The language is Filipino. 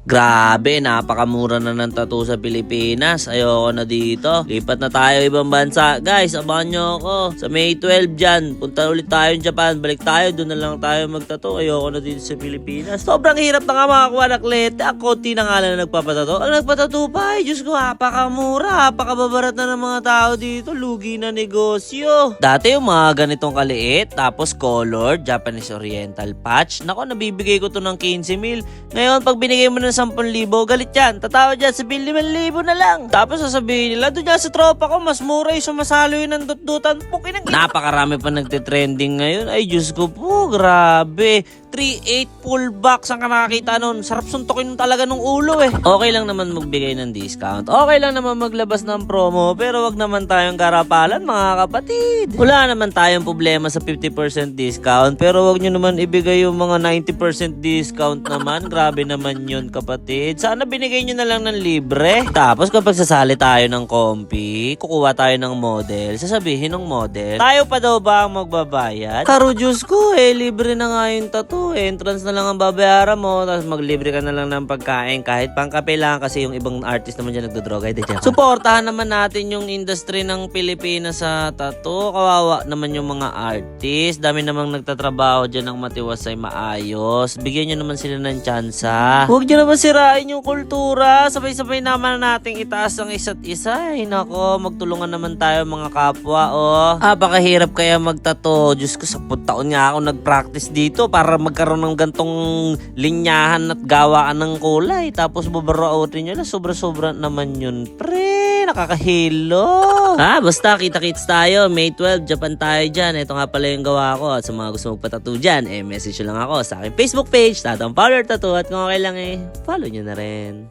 Grabe, napakamura na ng tattoo sa Pilipinas. Ayoko na dito. Lipat na tayo ibang bansa. Guys, abangan nyo ako. Sa May 12 dyan. Punta ulit tayo ng Japan. Balik tayo. Doon na lang tayo magtattoo. Ayoko na dito sa Pilipinas. Sobrang hirap na nga makakuha ng kliyente. Ang konti na nga lang na nagpapatattoo. Ang nagpatattoo pa ay, Diyos ko, napakamura. Napakababarat na ng mga tao dito. Lugi na negosyo. Dati yung mga ganitong kaliit. Tapos colored, Japanese Oriental patch. Nako, nabibigay ko to ng 15,000. Ngayon, pag binigay mo ng 10,000, galit yan. Tatawa dyan, sabihin 5,000 na lang. Tapos sasabihin nila, doon dyan sa tropa ko, mas mura yung sumasalo yun ng dut-dutan. Napakarami pa nagtitrending ngayon. Ay, Diyos ko po, grabe. 3.8 full box ang nakakita nun. Sarap suntokin talaga ng ulo eh. Okay lang naman magbigay ng discount. Okay lang naman maglabas ng promo. Pero wag naman tayong karapalan mga kapatid. Wala naman tayong problema sa 50% discount. Pero wag nyo naman ibigay yung mga 90% discount naman. Grabe naman yun kapatid. Sana binigay nyo na lang ng libre. Tapos kapag sasali tayo ng kompi, kukuha tayo ng model. Sasabihin ng model, tayo pa daw ba ang magbabayad? Karo Diyos ko eh, libre na nga yung tattoo. Entrance na lang ang babayaran mo, tapos maglibre ka na lang ng pagkain kahit pangkape lang kasi yung ibang artist naman dyan nagdodroga. Suportahan naman natin yung industry ng Pilipinas sa tattoo. Kawawa naman yung mga artist. Dami namang nagtatrabaho dyan ng matiwasay maayos. Bigyan nyo naman sila ng tsansa. Huwag nyo naman sirain yung kultura. Sabay-sabay naman nating itaas ang isa't isa. Ay nako, magtulungan naman tayo mga kapwa. Pakahirap kaya magtato. Diyos ko, 10 taon nga ako nag-practice dito para magkaroon ng gantong linyahan at gawaan ng kulay. Tapos babarautin nyo na. Sobra-sobra naman yun. Pre, nakakahilo. Basta kita-kits tayo. May 12, Japan tayo dyan. Ito nga pala yung gawa ko. At sa mga gusto magpatattoo dyan, message nyo lang ako sa aking Facebook page, Tatang Powder Tattoo. At kung okay lang follow nyo na rin.